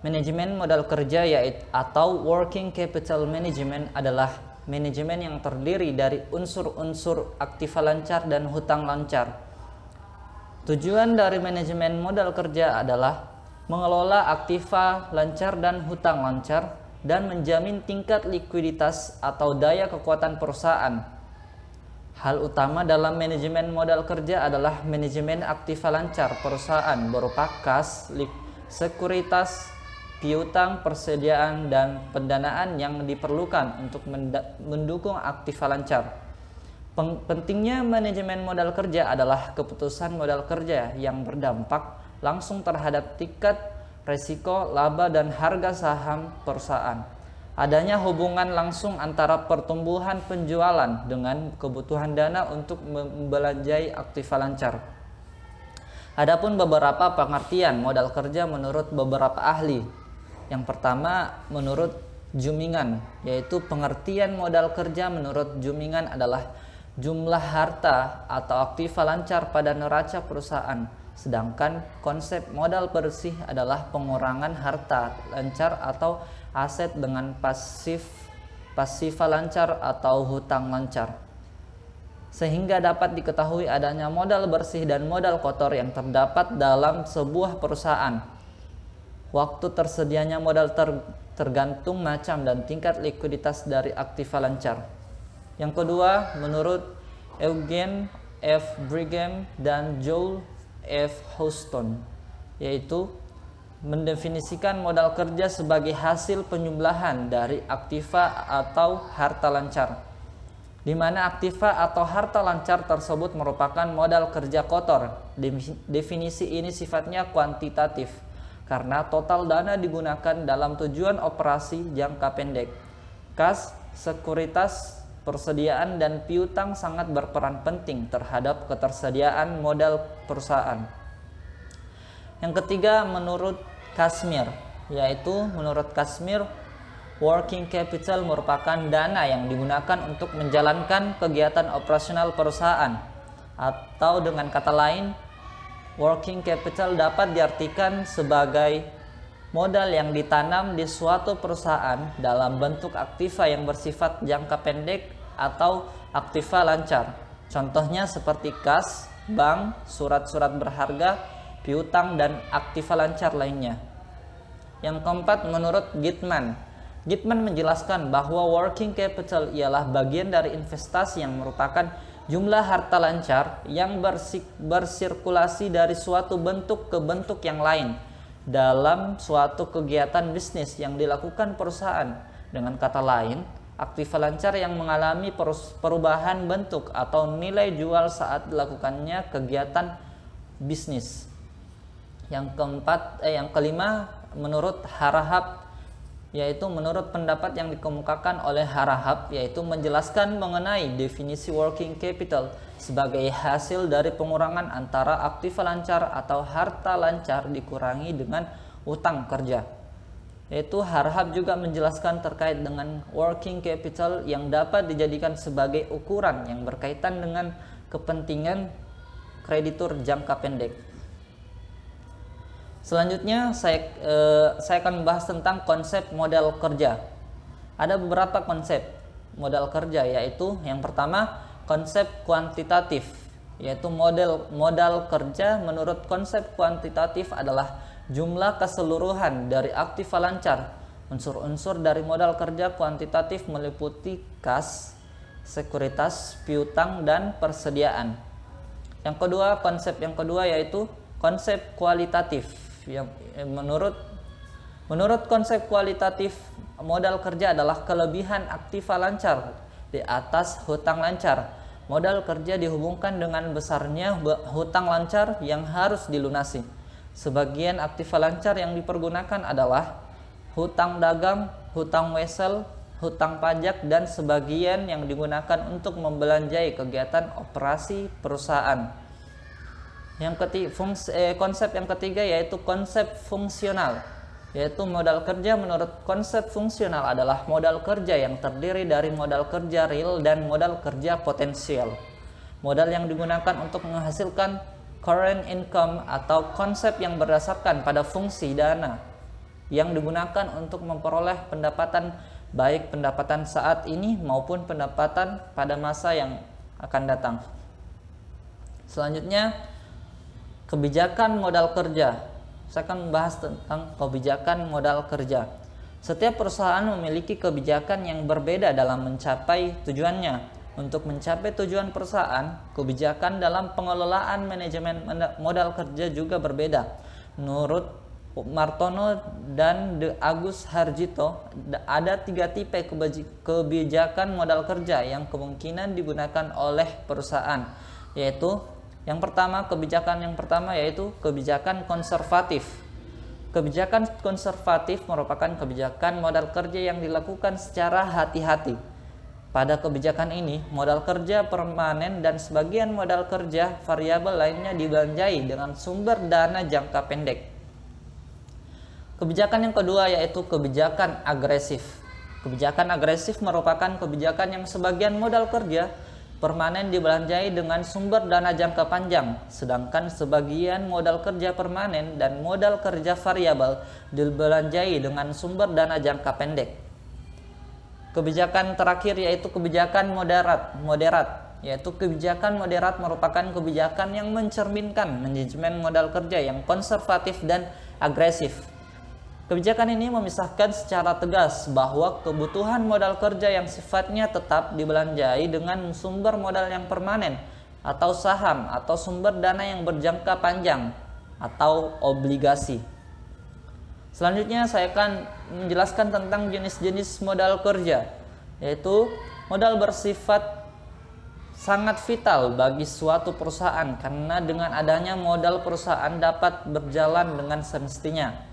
Manajemen modal kerja yaitu atau working capital management adalah manajemen yang terdiri dari unsur-unsur aktiva lancar dan hutang lancar. Tujuan dari manajemen modal kerja adalah mengelola aktiva lancar dan hutang lancar dan menjamin tingkat likuiditas atau daya kekuatan perusahaan. Hal utama dalam manajemen modal kerja adalah manajemen aktiva lancar perusahaan berupa kas, sekuritas, piutang, persediaan, dan pendanaan yang diperlukan untuk mendukung aktiva lancar. Pentingnya manajemen modal kerja adalah keputusan modal kerja yang berdampak langsung terhadap tingkat resiko, laba, dan harga saham perusahaan. Adanya hubungan langsung antara pertumbuhan penjualan dengan kebutuhan dana untuk membelanjai aktiva lancar. Adapun beberapa pengertian modal kerja menurut beberapa ahli. Yang pertama menurut Jumingan, yaitu pengertian modal kerja menurut Jumingan adalah jumlah harta atau aktiva lancar pada neraca perusahaan, sedangkan konsep modal bersih adalah pengurangan harta lancar atau aset dengan pasiva lancar atau hutang lancar, sehingga dapat diketahui adanya modal bersih dan modal kotor yang terdapat dalam sebuah perusahaan. Waktu tersedianya modal tergantung macam dan tingkat likuiditas dari aktiva lancar. Yang kedua, menurut Eugene F. Brigham dan Joel F. Houston, yaitu mendefinisikan modal kerja sebagai hasil penjumlahan dari aktiva atau harta lancar, di mana aktiva atau harta lancar tersebut merupakan modal kerja kotor. Definisi ini sifatnya kuantitatif, karena total dana digunakan dalam tujuan operasi jangka pendek. Kas, sekuritas, persediaan, dan piutang sangat berperan penting terhadap ketersediaan modal perusahaan. Yang ketiga menurut Kashmir, yaitu menurut Kashmir Working capital merupakan dana yang digunakan untuk menjalankan kegiatan operasional perusahaan. Atau dengan kata lain, working capital dapat diartikan sebagai modal yang ditanam di suatu perusahaan dalam bentuk aktiva yang bersifat jangka pendek atau aktiva lancar. Contohnya seperti kas, bank, surat-surat berharga, piutang, dan aktiva lancar lainnya. Yang keempat, menurut Gitman menjelaskan bahwa working capital ialah bagian dari investasi yang merupakan jumlah harta lancar yang bersirkulasi dari suatu bentuk ke bentuk yang lain dalam suatu kegiatan bisnis yang dilakukan perusahaan. Dengan kata lain, aktiva lancar yang mengalami perubahan bentuk atau nilai jual saat dilakukannya kegiatan bisnis. Yang kelima, menurut Harahap, yaitu menurut pendapat yang dikemukakan oleh Harahap, yaitu menjelaskan mengenai definisi working capital sebagai hasil dari pengurangan antara aktiva lancar atau harta lancar dikurangi dengan utang kerja. Yaitu Harahap juga menjelaskan terkait dengan working capital yang dapat dijadikan sebagai ukuran yang berkaitan dengan kepentingan kreditur jangka pendek. Selanjutnya saya akan membahas tentang konsep modal kerja. Ada beberapa konsep modal kerja, yaitu yang pertama konsep kuantitatif, yaitu modal kerja menurut konsep kuantitatif adalah jumlah keseluruhan dari aktiva lancar. Unsur-unsur dari modal kerja kuantitatif meliputi kas, sekuritas, piutang, dan persediaan. Konsep yang kedua yaitu konsep kualitatif. Yang menurut konsep kualitatif, modal kerja adalah kelebihan aktiva lancar di atas hutang lancar. Modal kerja dihubungkan dengan besarnya hutang lancar yang harus dilunasi. Sebagian aktiva lancar yang dipergunakan adalah hutang dagang, hutang wesel, hutang pajak, dan sebagian yang digunakan untuk membelanjai kegiatan operasi perusahaan. Konsep yang ketiga yaitu konsep fungsional, yaitu modal kerja menurut konsep fungsional adalah modal kerja yang terdiri dari modal kerja real dan modal kerja potensial. Modal yang digunakan untuk menghasilkan current income atau konsep yang berdasarkan pada fungsi dana yang digunakan untuk memperoleh pendapatan, baik pendapatan saat ini maupun pendapatan pada masa yang akan datang. Selanjutnya, kebijakan modal kerja. Saya akan membahas tentang kebijakan modal kerja. Setiap perusahaan memiliki kebijakan yang berbeda dalam mencapai tujuannya. Untuk mencapai tujuan perusahaan, kebijakan dalam pengelolaan manajemen modal kerja juga berbeda. Menurut Martono dan De Agus Harjito, ada 3 tipe kebijakan modal kerja yang kemungkinan digunakan oleh perusahaan, yaitu kebijakan yang pertama yaitu kebijakan konservatif. Kebijakan konservatif merupakan kebijakan modal kerja yang dilakukan secara hati-hati. Pada kebijakan ini, modal kerja permanen dan sebagian modal kerja variabel lainnya dibelanjai dengan sumber dana jangka pendek. Kebijakan yang kedua yaitu kebijakan agresif. Kebijakan agresif merupakan kebijakan yang sebagian modal kerja permanen dibelanjai dengan sumber dana jangka panjang, sedangkan sebagian modal kerja permanen dan modal kerja variabel dibelanjai dengan sumber dana jangka pendek. Kebijakan terakhir yaitu kebijakan moderat, yaitu kebijakan moderat merupakan kebijakan yang mencerminkan manajemen modal kerja yang konservatif dan agresif. Kebijakan ini memisahkan secara tegas bahwa kebutuhan modal kerja yang sifatnya tetap dibelanjai dengan sumber modal yang permanen atau saham atau sumber dana yang berjangka panjang atau obligasi. Selanjutnya saya akan menjelaskan tentang jenis-jenis modal kerja, yaitu modal bersifat sangat vital bagi suatu perusahaan karena dengan adanya modal perusahaan dapat berjalan dengan semestinya.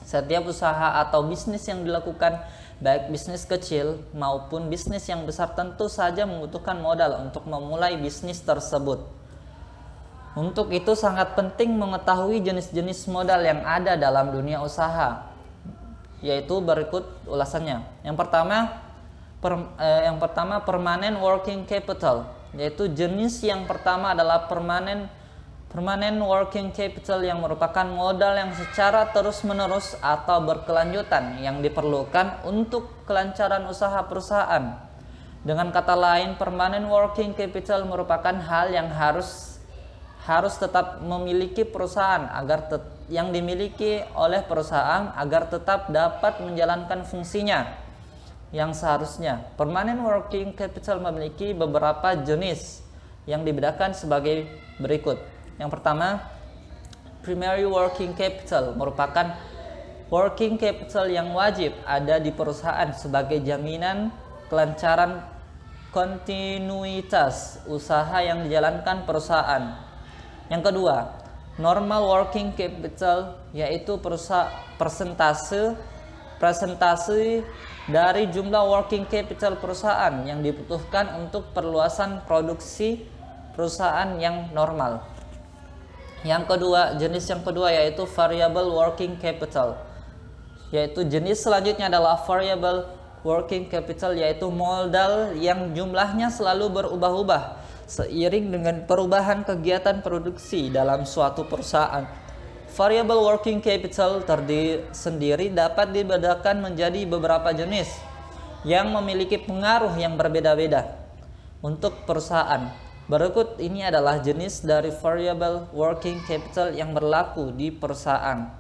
Setiap usaha atau bisnis yang dilakukan, baik bisnis kecil maupun bisnis yang besar, tentu saja membutuhkan modal untuk memulai bisnis tersebut. Untuk itu sangat penting mengetahui jenis-jenis modal yang ada dalam dunia usaha. yaitu berikut ulasannya. Yang pertama permanent working capital, yaitu jenis yang pertama adalah permanent working capital yang merupakan modal yang secara terus-menerus atau berkelanjutan yang diperlukan untuk kelancaran usaha perusahaan. Dengan kata lain, permanent working capital merupakan hal yang harus tetap memiliki perusahaan yang dimiliki oleh perusahaan agar tetap dapat menjalankan fungsinya yang seharusnya. Permanent working capital memiliki beberapa jenis yang dibedakan sebagai berikut. Yang pertama, primary working capital merupakan working capital yang wajib ada di perusahaan sebagai jaminan kelancaran kontinuitas usaha yang dijalankan perusahaan. Yang kedua, normal working capital, yaitu persentase dari jumlah working capital perusahaan yang dibutuhkan untuk perluasan produksi perusahaan yang normal. Jenis yang kedua yaitu variable working capital, yaitu jenis selanjutnya adalah variable working capital, yaitu modal yang jumlahnya selalu berubah-ubah seiring dengan perubahan kegiatan produksi dalam suatu perusahaan. Variable working capital sendiri dapat dibedakan menjadi beberapa jenis yang memiliki pengaruh yang berbeda-beda untuk perusahaan. Berikut ini adalah jenis dari variable working capital yang berlaku di perusahaan.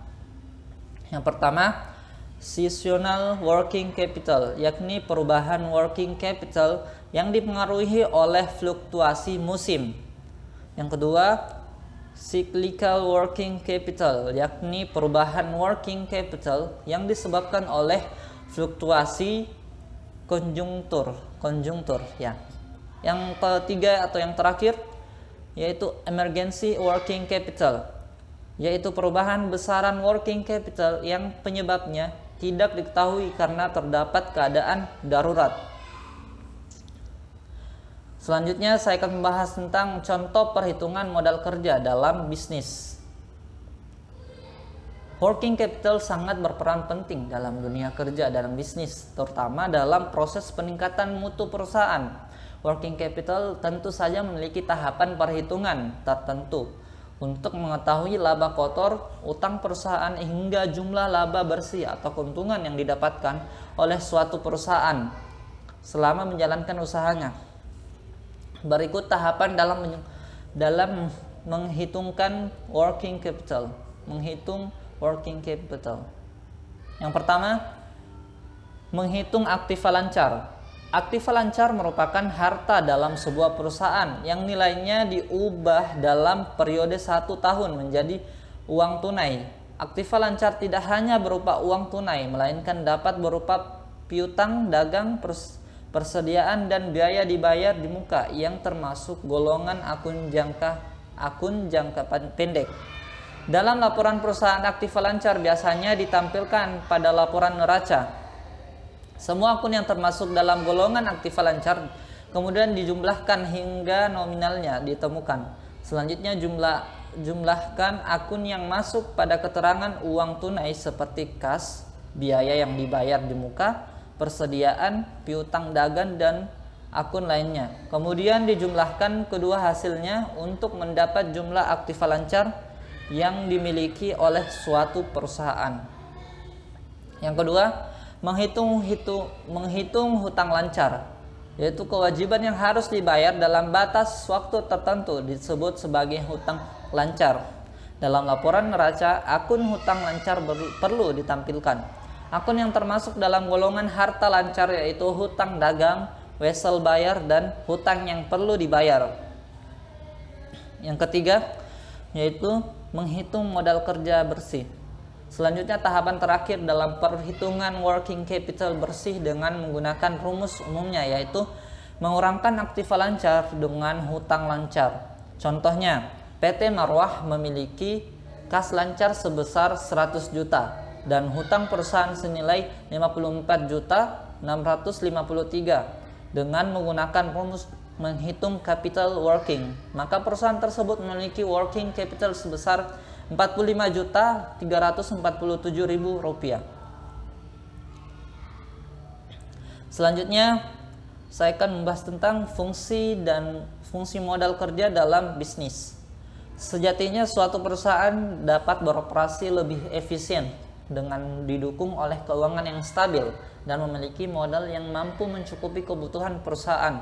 Yang pertama, seasonal working capital, yakni perubahan working capital yang dipengaruhi oleh fluktuasi musim. Yang kedua, cyclical working capital, yakni perubahan working capital yang disebabkan oleh fluktuasi konjungtur ya. Yang ketiga atau yang terakhir yaitu emergency working capital, yaitu perubahan besaran working capital yang penyebabnya tidak diketahui karena terdapat keadaan darurat. Selanjutnya saya akan membahas tentang contoh perhitungan modal kerja dalam bisnis. Working capital sangat berperan penting dalam dunia kerja dalam bisnis, terutama dalam proses peningkatan mutu perusahaan. Working capital tentu saja memiliki tahapan perhitungan tertentu untuk mengetahui laba kotor, utang perusahaan, hingga jumlah laba bersih atau keuntungan yang didapatkan oleh suatu perusahaan selama menjalankan usahanya. Berikut tahapan dalam menghitungkan working capital. Yang pertama, menghitung aktiva lancar. Aktiva lancar merupakan harta dalam sebuah perusahaan yang nilainya diubah dalam periode 1 tahun menjadi uang tunai. Aktiva lancar tidak hanya berupa uang tunai, melainkan dapat berupa piutang dagang, persediaan, dan biaya dibayar di muka yang termasuk golongan akun jangka pendek. Dalam laporan perusahaan, aktiva lancar biasanya ditampilkan pada laporan neraca. Semua akun yang termasuk dalam golongan aktiva lancar kemudian dijumlahkan hingga nominalnya ditemukan. Selanjutnya jumlahkan akun yang masuk pada keterangan uang tunai seperti kas, biaya yang dibayar di muka, persediaan, piutang dagang, dan akun lainnya. Kemudian dijumlahkan kedua hasilnya untuk mendapat jumlah aktiva lancar yang dimiliki oleh suatu perusahaan. Yang kedua, menghitung hutang lancar, yaitu kewajiban yang harus dibayar dalam batas waktu tertentu disebut sebagai hutang lancar. Dalam laporan neraca, akun hutang lancar perlu ditampilkan. Akun yang termasuk dalam golongan harta lancar yaitu hutang dagang, wesel bayar, dan hutang yang perlu dibayar. Yang ketiga yaitu menghitung modal kerja bersih. Selanjutnya tahapan terakhir dalam perhitungan working capital bersih dengan menggunakan rumus umumnya, yaitu mengurangkan aktiva lancar dengan hutang lancar. Contohnya, PT Marwah memiliki kas lancar sebesar 100 juta dan hutang perusahaan senilai 54.653. Dengan menggunakan rumus menghitung capital working, maka perusahaan tersebut memiliki working capital sebesar Rp45.347.000. Selanjutnya, saya akan membahas tentang fungsi dan fungsi modal kerja dalam bisnis. Sejatinya suatu perusahaan dapat beroperasi lebih efisien dengan didukung oleh keuangan yang stabil dan memiliki modal yang mampu mencukupi kebutuhan perusahaan.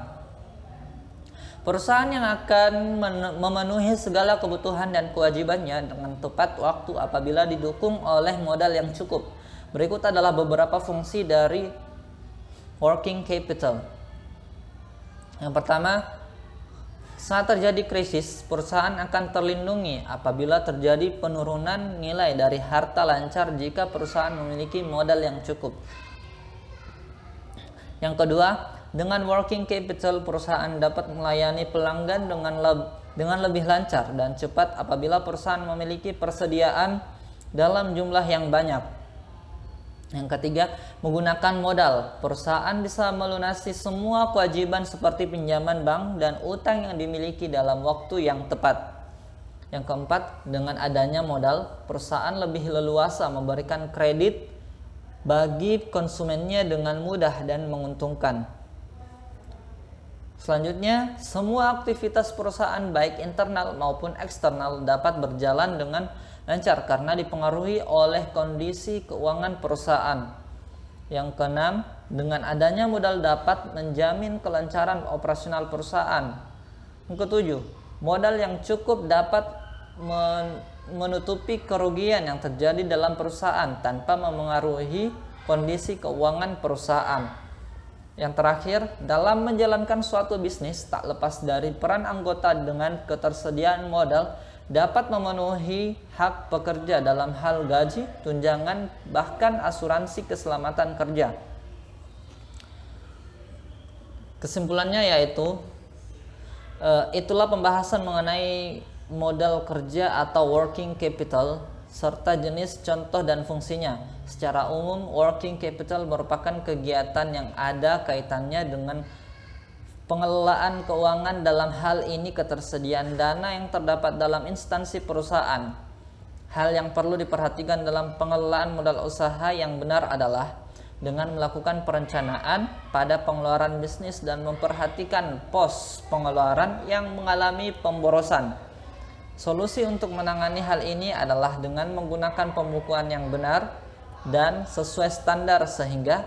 Perusahaan yang akan memenuhi segala kebutuhan dan kewajibannya dengan tepat waktu apabila didukung oleh modal yang cukup. Berikut adalah beberapa fungsi dari working capital. Yang pertama, saat terjadi krisis, perusahaan akan terlindungi apabila terjadi penurunan nilai dari harta lancar jika perusahaan memiliki modal yang cukup. Yang kedua, dengan working capital, perusahaan dapat melayani pelanggan dengan lebih lancar dan cepat apabila perusahaan memiliki persediaan dalam jumlah yang banyak. Yang ketiga, menggunakan modal. Perusahaan bisa melunasi semua kewajiban seperti pinjaman bank dan utang yang dimiliki dalam waktu yang tepat. Yang keempat, dengan adanya modal, perusahaan lebih leluasa memberikan kredit bagi konsumennya dengan mudah dan menguntungkan. Selanjutnya, semua aktivitas perusahaan baik internal maupun eksternal dapat berjalan dengan lancar karena dipengaruhi oleh kondisi keuangan perusahaan. Yang keenam, dengan adanya modal dapat menjamin kelancaran operasional perusahaan. Yang ketujuh, modal yang cukup dapat menutupi kerugian yang terjadi dalam perusahaan tanpa memengaruhi kondisi keuangan perusahaan. Yang terakhir, dalam menjalankan suatu bisnis tak lepas dari peran anggota dengan ketersediaan modal dapat memenuhi hak pekerja dalam hal gaji, tunjangan, bahkan asuransi keselamatan kerja. Kesimpulannya yaitu itulah pembahasan mengenai modal kerja atau working capital serta jenis, contoh, dan fungsinya. Secara umum, working capital merupakan kegiatan yang ada kaitannya dengan pengelolaan keuangan, dalam hal ini ketersediaan dana yang terdapat dalam instansi perusahaan. Hal yang perlu diperhatikan dalam pengelolaan modal usaha yang benar adalah dengan melakukan perencanaan pada pengeluaran bisnis dan memperhatikan pos pengeluaran yang mengalami pemborosan. Solusi untuk menangani hal ini adalah dengan menggunakan pembukuan yang benar dan sesuai standar sehingga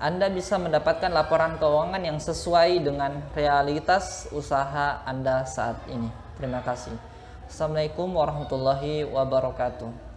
Anda bisa mendapatkan laporan keuangan yang sesuai dengan realitas usaha Anda saat ini. Terima kasih. Assalamualaikum warahmatullahi wabarakatuh.